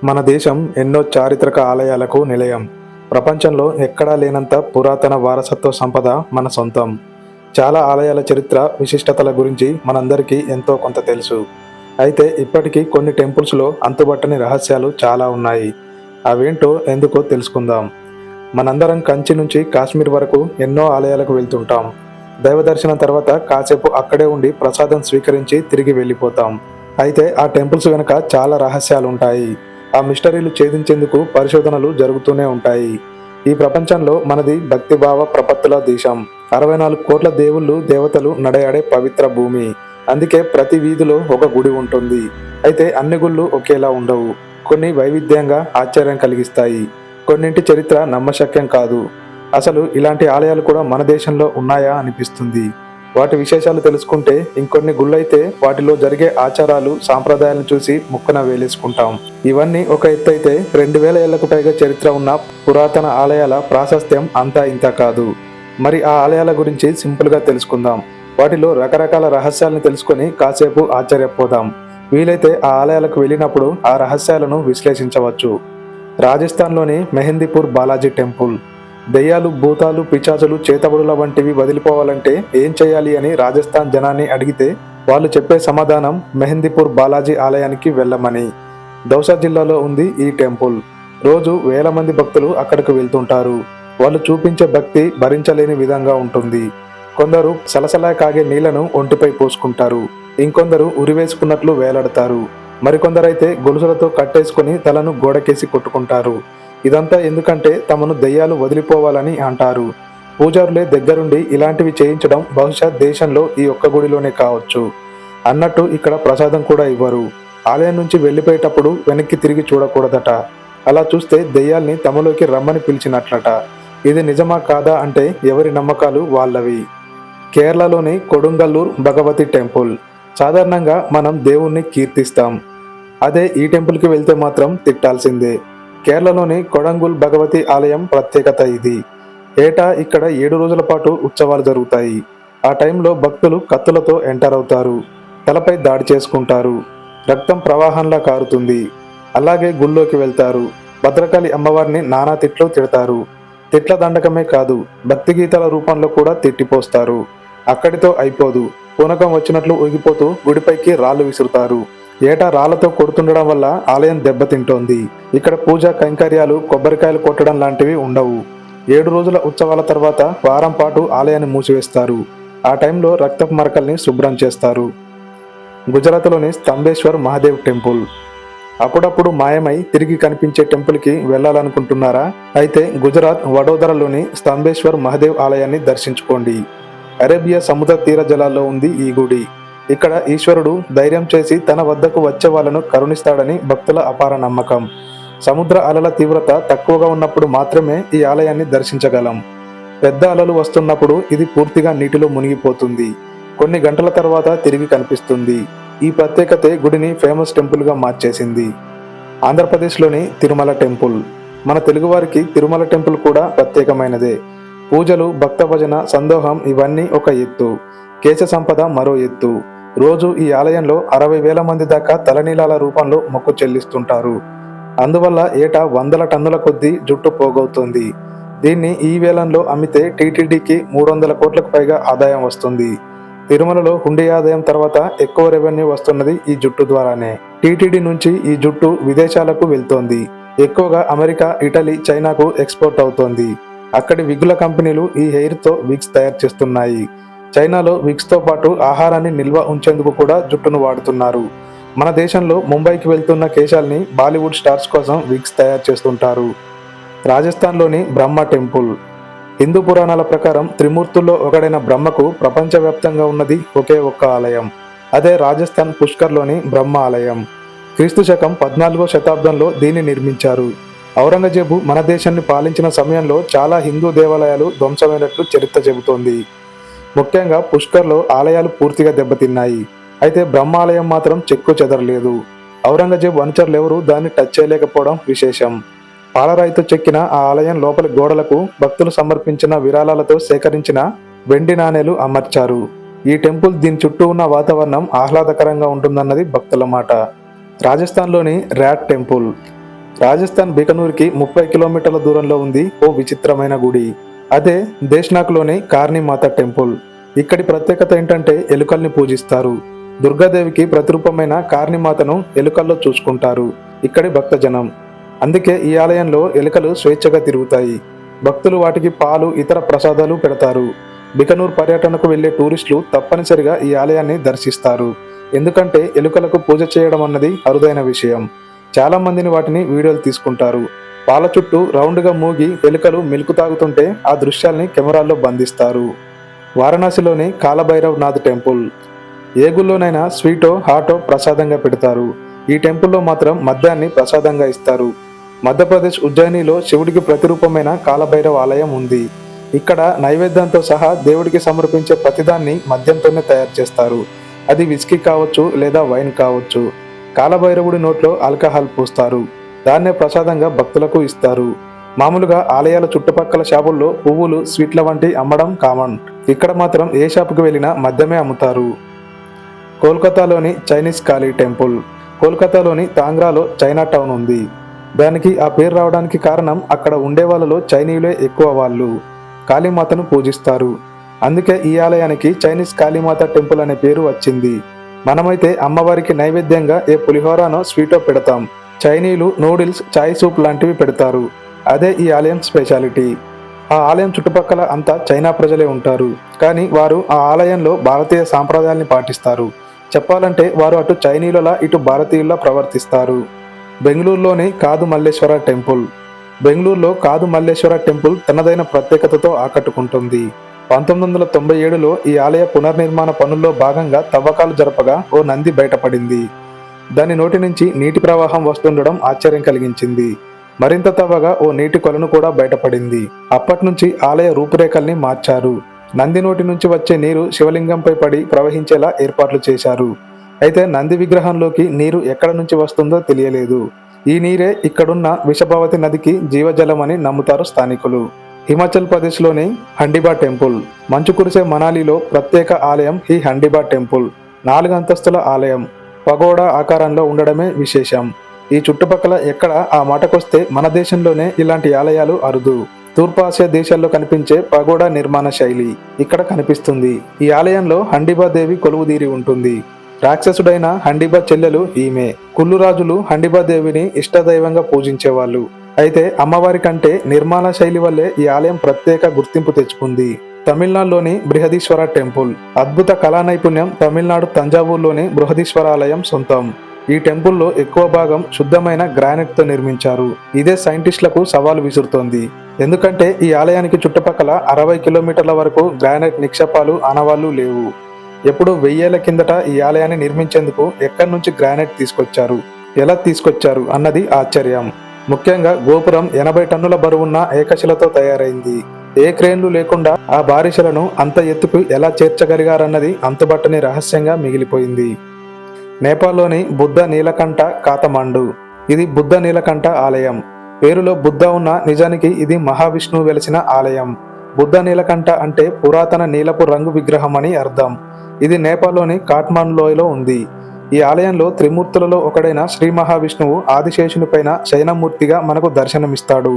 మన దేశం ఎన్నో చారిత్రక ఆలయాలకు నిలయం. ప్రపంచంలో ఎక్కడా లేనంత పురాతన వారసత్వ సంపద మన సొంతం. చాలా ఆలయాల చరిత్ర, విశిష్టతల గురించి మనందరికీ ఎంతో కొంత తెలుసు. అయితే ఇప్పటికీ కొన్ని టెంపుల్స్లో అంతుబట్టని రహస్యాలు చాలా ఉన్నాయి. అవేంటో ఎందుకో తెలుసుకుందాం. మనందరం కంచి నుంచి కాశ్మీర్ వరకు ఎన్నో ఆలయాలకు వెళ్తుంటాం. దైవ దర్శనం తర్వాత కాసేపు అక్కడే ఉండి ప్రసాదం స్వీకరించి తిరిగి వెళ్ళిపోతాం. అయితే ఆ టెంపుల్స్ వెనుక చాలా రహస్యాలు ఉంటాయి. ఆ మిస్టరీలు ఛేదించేందుకు పరిశోధనలు జరుగుతూనే ఉంటాయి. ఈ ప్రపంచంలో మనది భక్తిభావ ప్రపత్తుల దేశం. 64 కోట్ల దేవుళ్ళు, దేవతలు నడయాడే పవిత్ర భూమి. అందుకే ప్రతి వీధిలో ఒక గుడి ఉంటుంది. అయితే అన్ని గుళ్ళు ఒకేలా ఉండవు. కొన్ని వైవిధ్యంగా ఆశ్చర్యం కలిగిస్తాయి. కొన్నింటి చరిత్ర నమ్మశక్యం కాదు. అసలు ఇలాంటి ఆలయాలు కూడా మన దేశంలో ఉన్నాయా అనిపిస్తుంది. వాటి విశేషాలు తెలుసుకుంటే ఇంకొన్ని గుళ్ళైతే వాటిలో జరిగే ఆచారాలు, సాంప్రదాయాలను చూసి ముక్కన వేలేసుకుంటాం. ఇవన్నీ ఒక ఎత్తైతే 2000 ఏళ్లకు పైగా చరిత్ర ఉన్న పురాతన ఆలయాల ప్రాశస్త్యం అంతా ఇంత కాదు. మరి ఆ ఆలయాల గురించి సింపుల్గా తెలుసుకుందాం. వాటిలో రకరకాల రహస్యాలను తెలుసుకొని కాసేపు ఆశ్చర్యపోదాం. వీలైతే ఆ ఆలయాలకు వెళ్ళినప్పుడు ఆ రహస్యాలను విశ్లేషించవచ్చు. రాజస్థాన్లోని మెహందీపూర్ బాలాజీ టెంపుల్. దెయ్యాలు, భూతాలు, పిశాచులు, చేతబడుల వంటివి వదిలిపోవాలంటే ఏం చేయాలి అని రాజస్థాన్ జనాన్ని అడిగితే వాళ్ళు చెప్పే సమాధానం మెహందీపూర్ బాలాజీ ఆలయానికి వెళ్ళమని. దౌసా జిల్లాలో ఉంది ఈ టెంపుల్. రోజు వేల మంది భక్తులు అక్కడికి వెళ్తుంటారు. వాళ్ళు చూపించే భక్తి భరించలేని విధంగా ఉంటుంది. కొందరు సలసలా కాగే నీళ్లను ఒంటిపై పోసుకుంటారు. ఇంకొందరు ఉరివేసుకున్నట్లు వేలాడతారు. మరికొందరైతే గొలుసులతో కట్టేసుకుని తలను గోడకేసి కొట్టుకుంటారు. ఇదంతా ఎందుకంటే తమను దెయ్యాలు వదిలిపోవాలని అంటారు. పూజారులే దగ్గరుండి ఇలాంటివి చేయించడం బహుశా దేశంలో ఈ ఒక్క గుడిలోనే కావచ్చు. అన్నట్టు ఇక్కడ ప్రసాదం కూడా ఇవ్వరు. ఆలయం నుంచి వెళ్ళిపోయేటప్పుడు వెనక్కి తిరిగి చూడకూడదట. అలా చూస్తే దెయ్యాల్ని తమలోకి రమ్మని పిలిచినట్లట. ఇది నిజమా కాదా అంటే ఎవరి నమ్మకాలు వాళ్ళవి. కేరళలోని కొడుంగల్లూర్ భగవతి టెంపుల్. సాధారణంగా మనం దేవుణ్ణి కీర్తిస్తాం. అదే ఈ టెంపుల్కి వెళ్తే మాత్రం తిట్టాల్సిందే. కేరళలోని కొడంగుల్ భగవతి ఆలయం ప్రత్యేకత ఇది. ఏటా ఇక్కడ 7 రోజుల పాటు ఉత్సవాలు జరుగుతాయి. ఆ టైంలో భక్తులు కత్తులతో ఎంటర్ అవుతారు. తలపై దాడి చేసుకుంటారు. రక్తం ప్రవాహంలా కారుతుంది. అలాగే గుళ్ళోకి వెళ్తారు. భద్రకాళి అమ్మవారిని నానా తిట్లు తిడతారు. తిట్ల దండకమే కాదు, భక్తి గీతాల రూపంలో కూడా తిట్టిపోస్తారు. అక్కడితో అయిపోదు. పూనకం వచ్చినట్లు ఊగిపోతూ గుడిపైకి రాళ్లు విసురుతారు. ఏటా రాళ్లతో కొడుతుండడం వల్ల ఆలయం దెబ్బతింటోంది. ఇక్కడ పూజ కైంకర్యాలు, కొబ్బరికాయలు కొట్టడం లాంటివి ఉండవు. 7 రోజుల ఉత్సవాల తర్వాత వారం పాటు ఆలయాన్ని మూసివేస్తారు. ఆ టైంలో రక్తపు మరకల్ని శుభ్రం చేస్తారు. గుజరాత్లోని స్తంభేశ్వర్ మహాదేవ్ టెంపుల్. అప్పుడప్పుడు మాయమై తిరిగి కనిపించే టెంపుల్కి వెళ్ళాలనుకుంటున్నారా? అయితే గుజరాత్ వడోదరలోని స్తంభేశ్వర్ మహాదేవ్ ఆలయాన్ని దర్శించుకోండి. అరేబియా సముద్ర తీర జలాల్లో ఉంది ఈ గుడి. ఇక్కడ ఈశ్వరుడు ధైర్యం చేసి తన వద్దకు వచ్చే వాళ్ళను కరుణిస్తాడని భక్తుల అపార నమ్మకం. సముద్ర అలల తీవ్రత తక్కువగా ఉన్నప్పుడు మాత్రమే ఈ ఆలయాన్ని దర్శించగలం. పెద్ద అలలు వస్తున్నప్పుడు ఇది పూర్తిగా నీటిలో మునిగిపోతుంది. కొన్ని గంటల తర్వాత తిరిగి కనిపిస్తుంది. ఈ ప్రత్యేకతే గుడిని ఫేమస్ టెంపుల్గా మార్చేసింది. ఆంధ్రప్రదేశ్లోని తిరుమల టెంపుల్. మన తెలుగువారికి తిరుమల టెంపుల్ కూడా ప్రత్యేకమైనదే. పూజలు, భక్త భజన, సందోహం ఇవన్నీ ఒక ఎత్తు. కేశ సంపద మరో ఎత్తు. రోజు ఈ ఆలయంలో 60,000 మంది దాకా తలనీలాల రూపంలో మొక్కు చెల్లిస్తుంటారు. అందువల్ల ఏటా 100 టన్నుల కొద్దీ జుట్టు పోగవుతుంది. దీన్ని ఈ వేలంలో అమ్మితే టీటీడీకి 300 కోట్లకు పైగా ఆదాయం వస్తుంది. తిరుమలలో హుండీ ఆదాయం తర్వాత ఎక్కువ రెవెన్యూ వస్తున్నది ఈ జుట్టు ద్వారానే. టీటీడీ నుంచి ఈ జుట్టు విదేశాలకు వెళ్తోంది. ఎక్కువగా అమెరికా, ఇటలీ, చైనాకు ఎక్స్పోర్ట్ అవుతోంది. అక్కడి విగ్గుల కంపెనీలు ఈ హెయిర్తో విగ్స్ తయారు చేస్తున్నాయి. చైనాలో విగ్స్తో పాటు ఆహారాన్ని నిల్వ ఉంచేందుకు కూడా జుట్టును వాడుతున్నారు. మన దేశంలో ముంబైకి వెళ్తున్న కేశాల్ని బాలీవుడ్ స్టార్స్ కోసం విగ్స్ తయారు చేస్తుంటారు. రాజస్థాన్లోని బ్రహ్మ టెంపుల్. హిందూ పురాణాల ప్రకారం త్రిమూర్తుల్లో ఒకడైన బ్రహ్మకు ప్రపంచవ్యాప్తంగా ఉన్నది ఒకే ఒక్క ఆలయం. అదే రాజస్థాన్ పుష్కర్లోని బ్రహ్మ ఆలయం. క్రీస్తు శకం 14వ శతాబ్దంలో దీన్ని నిర్మించారు. ఔరంగజేబు మన దేశాన్ని పాలించిన సమయంలో చాలా హిందూ దేవాలయాలు ధ్వంసమైనట్లు చరిత్ర చెబుతోంది. ముఖ్యంగా పుష్కర్లో ఆలయాలు పూర్తిగా దెబ్బతిన్నాయి. అయితే బ్రహ్మాలయం మాత్రం చెక్కు చెదరలేదు. ఔరంగజేబు అనుచరులు ఎవరూ దాన్ని టచ్ చేయలేకపోవడం విశేషం. పాలరాయితో చెక్కిన ఆ ఆలయం లోపలి గోడలకు భక్తులు సమర్పించిన విరాళాలతో సేకరించిన వెండి నాణేలు అమర్చారు. ఈ టెంపుల్ దీని చుట్టూ ఉన్న వాతావరణం ఆహ్లాదకరంగా ఉంటుందన్నది భక్తుల మాట. రాజస్థాన్లోని ర్యాట్ టెంపుల్. రాజస్థాన్ బికనూర్కి 30 కిలోమీటర్ల దూరంలో ఉంది ఓ విచిత్రమైన గుడి. అదే దేశ్నాక్లోని కార్నీమాత టెంపుల్. ఇక్కడి ప్రత్యేకత ఏంటంటే ఎలుకల్ని పూజిస్తారు. దుర్గాదేవికి ప్రతిరూపమైన కార్నీమాతను ఎలుకల్లో చూసుకుంటారు ఇక్కడి భక్తజనం. అందుకే ఈ ఆలయంలో ఎలుకలు స్వేచ్ఛగా తిరుగుతాయి. భక్తులు వాటికి పాలు, ఇతర ప్రసాదాలు పెడతారు. బికనూర్ పర్యటనకు వెళ్లే టూరిస్టులు తప్పనిసరిగా ఈ ఆలయాన్ని దర్శిస్తారు. ఎందుకంటే ఎలుకలకు పూజ చేయడం అన్నది అరుదైన విషయం. చాలా మందిని వాటిని వీడియోలు తీసుకుంటారు. పాల చుట్టూ రౌండ్గా మూగి ఎలుకలు మిల్క్ తాగుతుంటే ఆ దృశ్యాల్ని కెమెరాల్లో బంధిస్తారు. వారణాసిలోని కాలభైరవ్ నాథ్ టెంపుల్. ఏ గుళ్ళోనైనా స్వీటో హాటో ప్రసాదంగా పెడతారు. ఈ టెంపుల్లో మాత్రం మద్యాన్ని ప్రసాదంగా ఇస్తారు. మధ్యప్రదేశ్ ఉజ్జయినిలో శివుడికి ప్రతిరూపమైన కాలభైరవ్ ఆలయం ఉంది. ఇక్కడ నైవేద్యంతో సహా దేవుడికి సమర్పించే ప్రతిదాన్ని మద్యంతోనే తయారు చేస్తారు. అది విస్కీ కావచ్చు లేదా వైన్ కావచ్చు. కాలభైరవుడి నోట్లో ఆల్కహాల్ పూస్తారు. దాన్నే ప్రసాదంగా భక్తులకు ఇస్తారు. మామూలుగా ఆలయాల చుట్టుపక్కల షాపుల్లో పువ్వులు, స్వీట్ల వంటి అమ్మడం కామన్. ఇక్కడ మాత్రం ఏ షాపుకి వెళ్ళినా మద్యమే అమ్ముతారు. కోల్కతాలోని చైనీస్ కాళీ టెంపుల్. కోల్కతాలోని తాంగ్రాలో చైనా టౌన్ ఉంది. దానికి ఆ పేరు రావడానికి కారణం అక్కడ ఉండే వాళ్ళలో చైనీయులే ఎక్కువ వాళ్ళు కాళీమాతను పూజిస్తారు. అందుకే ఈ ఆలయానికి చైనీస్ కాళీమాత టెంపుల్ అనే పేరు వచ్చింది. మనమైతే అమ్మవారికి నైవేద్యంగా ఏ పులిహోరానో స్వీటో పెడతాం. చైనీయులు నూడిల్స్, చాయ్ సూప్ లాంటివి పెడతారు. అదే ఈ ఆలయం స్పెషాలిటీ. ఆ ఆలయం చుట్టుపక్కల అంతా చైనా ప్రజలే ఉంటారు. కానీ వారు ఆ ఆలయంలో భారతీయ సాంప్రదాయాల్ని పాటిస్తారు. చెప్పాలంటే వారు అటు చైనీయులలా ఇటు భారతీయుల్లా ప్రవర్తిస్తారు. బెంగళూరులోని కాదు మల్లేశ్వర టెంపుల్. బెంగళూరులో కాదు మల్లేశ్వర టెంపుల్ తనదైన ప్రత్యేకతతో ఆకట్టుకుంటుంది. 1997లో ఈ ఆలయ పునర్నిర్మాణ పనుల్లో భాగంగా తవ్వకాలు జరపగా ఓ నంది బయటపడింది. దాని నోటి నుంచి నీటి ప్రవాహం వస్తుండడం ఆశ్చర్యం కలిగించింది. మరింత తవ్వగా ఓ నీటి కొలను కూడా బయటపడింది. అప్పటి నుంచి ఆలయ రూపురేఖల్ని మార్చారు. నంది నోటి నుంచి వచ్చే నీరు శివలింగంపై పడి ప్రవహించేలా ఏర్పాట్లు చేశారు. అయితే నంది విగ్రహంలోకి నీరు ఎక్కడ నుంచి వస్తుందో తెలియలేదు. ఈ నీరే ఇక్కడున్న విషభావతి నదికి జీవజలమని నమ్ముతారు స్థానికులు. హిమాచల్ ప్రదేశ్లోని హండిబా టెంపుల్. మంచు కురిసే మనాలిలో ప్రత్యేక ఆలయం ఈ హండిబా టెంపుల్. 4 అంతస్తుల ఆలయం. పగోడా ఆకారంలో ఉండడమే విశేషం. ఈ చుట్టుపక్కల ఎక్కడ ఆ మాటకొస్తే మన దేశంలోనే ఇలాంటి ఆలయాలు అరుదు. తూర్పు ఆసియా దేశాల్లో కనిపించే పగోడా నిర్మాణ శైలి ఇక్కడ కనిపిస్తుంది. ఈ ఆలయంలో హండిబా దేవి కొలువుదీరి ఉంటుంది. రాక్షసుడైన హండిబా చెల్లెలు ఈమె. కుళ్ళు రాజులు హండిబా దేవిని ఇష్టదైవంగా పూజించేవాళ్ళు. అయితే అమ్మవారి కంటే నిర్మాణ శైలి వల్లే ఈ ఆలయం ప్రత్యేక గుర్తింపు తెచ్చుకుంది. తమిళనాడులోని బృహదీశ్వర టెంపుల్. అద్భుత కళా నైపుణ్యం తమిళనాడు తంజావూరులోని బృహదీశ్వర ఆలయం సొంతం. ఈ టెంపుల్లో ఎక్కువ భాగం శుద్ధమైన గ్రానైట్ తో నిర్మించారు. ఇదే సైంటిస్టులకు సవాలు విసురుతోంది. ఎందుకంటే ఈ ఆలయానికి చుట్టుపక్కల 60 కిలోమీటర్ల వరకు గ్రానైట్ నిక్షేపాలు, ఆనవాళ్లు లేవు. ఎప్పుడు 1000 ఏళ్ల కిందట ఈ ఆలయాన్ని నిర్మించేందుకు ఎక్కడి నుంచి గ్రానైట్ తీసుకొచ్చారు, ఎలా తీసుకొచ్చారు అన్నది ఆశ్చర్యం. ముఖ్యంగా గోపురం 80 టన్నుల బరువున్న ఏకశిలతో తయారైంది. ఏ క్రేన్లు లేకుండా ఆ బారిశలను అంత ఎత్తుకు ఎలా చేర్చగలిగారన్నది అంతుబట్టని రహస్యంగా మిగిలిపోయింది. నేపాల్లోని బుద్ధ నీలకంఠ కాతమాండు. ఇది బుద్ధ నీలకంఠ ఆలయం. పేరులో బుద్ధ ఉన్న నిజానికి ఇది మహావిష్ణువు వెలిసిన ఆలయం. బుద్ధ నీలకంఠ అంటే పురాతన నీలపు రంగు విగ్రహం అని అర్థం. ఇది నేపాల్లోని కాఠ్మండు లోయలో ఉంది. ఈ ఆలయంలో త్రిమూర్తులలో ఒకడైన శ్రీ మహావిష్ణువు ఆదిశేషుని పైన శయనమూర్తిగా మనకు దర్శనమిస్తాడు.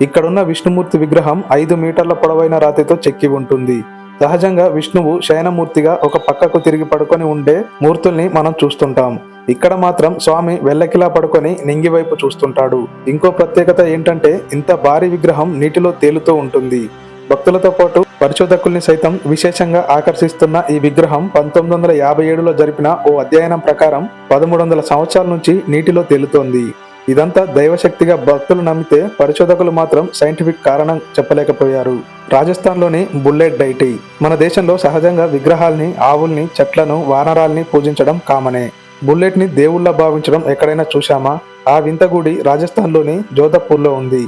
ఇక్కడున్న విష్ణుమూర్తి విగ్రహం 5 మీటర్ల పొడవైన రాతితో చెక్కి ఉంటుంది. సహజంగా విష్ణువు శయనమూర్తిగా ఒక పక్కకు తిరిగి పడుకొని ఉండే మూర్తుల్ని మనం చూస్తుంటాం. ఇక్కడ మాత్రం స్వామి వెల్లకిలా పడుకొని నింగి వైపు చూస్తుంటాడు. ఇంకో ప్రత్యేకత ఏంటంటే ఇంత భారీ విగ్రహం నీటిలో తేలుతూ ఉంటుంది. భక్తులతో పాటు పరిశోధకుల్ని సైతం విశేషంగా ఆకర్షిస్తున్న ఈ విగ్రహం 1957లో జరిపిన ఓ అధ్యయనం ప్రకారం 1300 సంవత్సరాల నుంచి నీటిలో తేలుతోంది. ఇదంతా దైవశక్తిగా భక్తులు నమ్మితే పరిశోధకులు మాత్రం సైంటిఫిక్ కారణం చెప్పలేకపోయారు. రాజస్థాన్లోని బుల్లెట్ డైటీ. మన దేశంలో సహజంగా విగ్రహాల్ని, ఆవుల్ని, చెట్లను, వానరాల్ని పూజించడం కామనే. బుల్లెట్ని దేవుళ్ళ భావించడం ఎక్కడైనా చూశామా? ఆ వింత గుడి రాజస్థాన్లోని జోధపూర్లో ఉంది.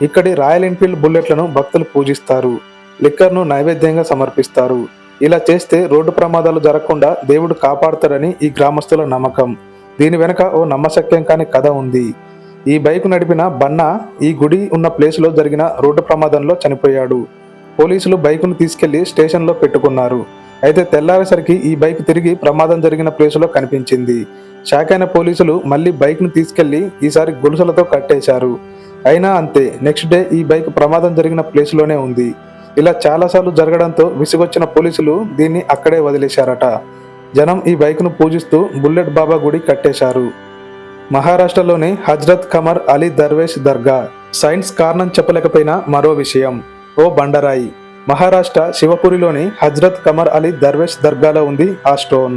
ఇక్కడి రాయల్ ఎన్ఫీల్డ్ బుల్లెట్లను భక్తులు పూజిస్తారు. లిక్కర్ను నైవేద్యంగా సమర్పిస్తారు. ఇలా చేస్తే రోడ్డు ప్రమాదాలు జరగకుండా దేవుడు కాపాడుతాడని ఈ గ్రామస్తుల నమ్మకం. దీని వెనక ఓ నమ్మశక్యం కాని కథ ఉంది. ఈ బైక్ నడిపిన బన్నా ఈ గుడి ఉన్న ప్లేస్లో జరిగిన రోడ్డు ప్రమాదంలో చనిపోయాడు. పోలీసులు బైకును తీసుకెళ్లి స్టేషన్లో పెట్టుకున్నారు. అయితే తెల్లారేసరికి ఈ బైక్ తిరిగి ప్రమాదం జరిగిన ప్లేసులో కనిపించింది. షాక్ అయిన పోలీసులు మళ్ళీ బైక్ను తీసుకెళ్లి ఈసారి గొలుసులతో కట్టేశారు. అయినా అంతే, నెక్స్ట్ డే ఈ బైక్ ప్రమాదం జరిగిన ప్లేస్లోనే ఉంది. ఇలా చాలాసార్లు జరగడంతో విసుగొచ్చిన పోలీసులు దీన్ని అక్కడే వదిలేశారట. జనం ఈ బైక్ను పూజిస్తూ బుల్లెట్ బాబా గుడి కట్టేశారు. మహారాష్ట్రలోని హజ్రత్ ఖమర్ అలీ దర్వేష్ దర్గా. సైన్స్ కారణం చెప్పలేకపోయినా మరో విషయం. ఓ బండరాయి. మహారాష్ట్ర శివపురిలోని హజ్రత్ ఖమర్ అలీ దర్వేష్ దర్గాలో ఉంది ఆ స్టోన్.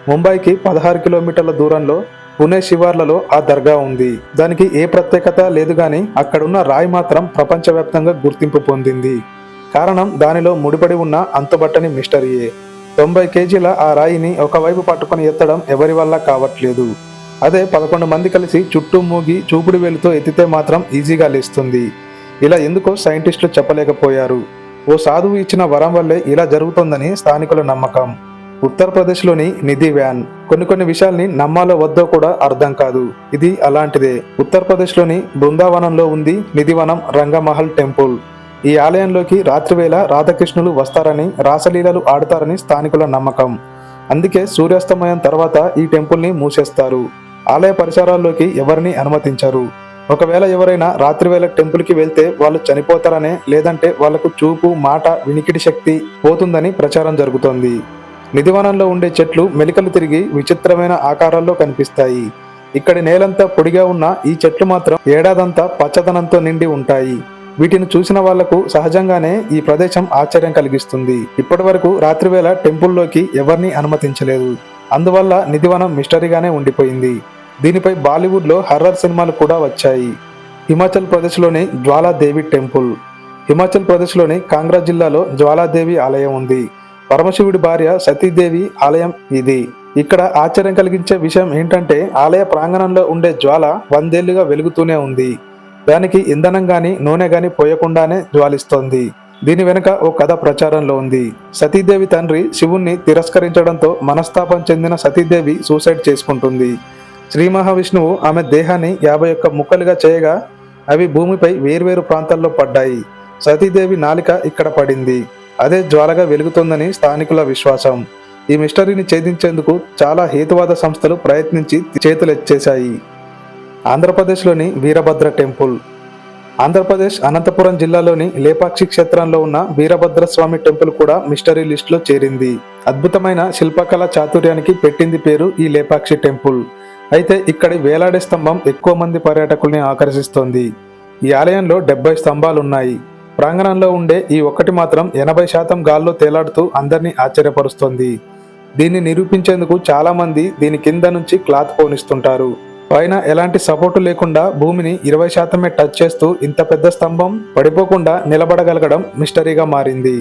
ముంబైకి 16 కిలోమీటర్ల దూరంలో పుణే శివార్లలో ఆ దర్గా ఉంది. దానికి ఏ ప్రత్యేకత లేదు గాని అక్కడున్న రాయి మాత్రం ప్రపంచవ్యాప్తంగా గుర్తింపు పొందింది. కారణం దానిలో ముడిపడి ఉన్న అంతుబట్టని మిస్టరీయే. 90 కేజీల ఆ రాయిని ఒకవైపు పట్టుకొని ఎత్తడం ఎవరి వల్ల కావట్లేదు. అదే 11 మంది కలిసి చుట్టూ మూగి చూపుడు వేలుతో ఎత్తితే మాత్రం ఈజీగా లేస్తుంది. ఇలా ఎందుకో సైంటిస్టులు చెప్పలేకపోయారు. ఓ సాధువు ఇచ్చిన వరం వల్లే ఇలా జరుగుతోందని స్థానికుల నమ్మకం. ఉత్తరప్రదేశ్లోని నిధి వ్యాన్. కొన్ని విషయాల్ని నమ్మాలో వద్దో కూడా అర్థం కాదు. ఇది అలాంటిదే. ఉత్తరప్రదేశ్లోని బృందావనంలో ఉంది నిధివనం రంగమహల్ టెంపుల్. ఈ ఆలయంలోకి రాత్రివేళ రాధాకృష్ణులు వస్తారని, రాసలీలలు ఆడతారని స్థానికుల నమ్మకం. అందుకే సూర్యాస్తమయం తర్వాత ఈ టెంపుల్ని మూసేస్తారు. ఆలయ పరిసరాల్లోకి ఎవరిని అనుమతించరు. ఒకవేళ ఎవరైనా రాత్రివేళ టెంపుల్కి వెళ్తే వాళ్ళు చనిపోతారనే, లేదంటే వాళ్లకు చూపు, మాట, వినికిడి శక్తి పోతుందని ప్రచారం జరుగుతోంది. నిధివనంలో ఉండే చెట్లు మెలికలు తిరిగి విచిత్రమైన ఆకారాల్లో కనిపిస్తాయి. ఇక్కడి నేలంతా పొడిగా ఉన్న ఈ చెట్లు మాత్రం ఏడాదంతా పచ్చదనంతో నిండి ఉంటాయి. వీటిని చూసిన వాళ్లకు సహజంగానే ఈ ప్రదేశం ఆశ్చర్యం కలిగిస్తుంది. ఇప్పటి వరకు రాత్రివేళ టెంపుల్లోకి ఎవరిని అనుమతించలేదు. అందువల్ల నిధివనం మిస్టరీగానే ఉండిపోయింది. దీనిపై బాలీవుడ్లో హర్రర్ సినిమాలు కూడా వచ్చాయి. హిమాచల్ ప్రదేశ్లోని జ్వాలాదేవి టెంపుల్. హిమాచల్ ప్రదేశ్లోని కాంగ్రా జిల్లాలో జ్వాలాదేవి ఆలయం ఉంది. పరమశివుడి భార్య సతీదేవి ఆలయం ఇది. ఇక్కడ ఆశ్చర్యం కలిగించే విషయం ఏంటంటే ఆలయ ప్రాంగణంలో ఉండే జ్వాల 100 ఏళ్లుగా వెలుగుతూనే ఉంది. దానికి ఇంధనం గాని నూనె గాని పోయకుండానే జ్వాలిస్తోంది. దీని వెనుక ఓ కథ ప్రచారంలో ఉంది. సతీదేవి తండ్రి శివుణ్ణి తిరస్కరించడంతో మనస్తాపం చెందిన సతీదేవి సూసైడ్ చేసుకుంటుంది. శ్రీ మహావిష్ణువు ఆమె దేహాన్ని 51 ముక్కలుగా చేయగా అవి భూమిపై వేర్వేరు ప్రాంతాల్లో పడ్డాయి. సతీదేవి నాలిక ఇక్కడ పడింది. అదే జ్వాలగా వెలుగుతోందని స్థానికుల విశ్వాసం. ఈ మిస్టరీని ఛేదించేందుకు చాలా హేతువాద సంస్థలు ప్రయత్నించి చేతులెత్తేశాయి. ఆంధ్రప్రదేశ్లోని వీరభద్ర టెంపుల్. ఆంధ్రప్రదేశ్ అనంతపురం జిల్లాలోని లేపాక్షి క్షేత్రంలో ఉన్న వీరభద్ర స్వామి టెంపుల్ కూడా మిస్టరీ లిస్టులో చేరింది. అద్భుతమైన శిల్పకళ చాతుర్యానికి పెట్టింది పేరు ఈ లేపాక్షి టెంపుల్. అయితే ఇక్కడి వేలాడే స్తంభం ఎక్కువ మంది పర్యాటకుల్ని ఆకర్షిస్తోంది. ఈ ఆలయంలో 70 స్తంభాలున్నాయి. ప్రాంగణంలో ఉండే ఈ ఒక్కటి మాత్రం 80% గాల్లో తేలాడుతూ అందరినీ ఆశ్చర్యపరుస్తోంది. దీన్ని నిరూపించేందుకు చాలా మంది దీని కింద నుంచి క్లాత్ పోనిస్తుంటారు. పైన ఎలాంటి సపోర్టు లేకుండా భూమిని 20% టచ్ చేస్తూ ఇంత పెద్ద స్తంభం పడిపోకుండా నిలబడగలగడం మిస్టరీగా మారింది.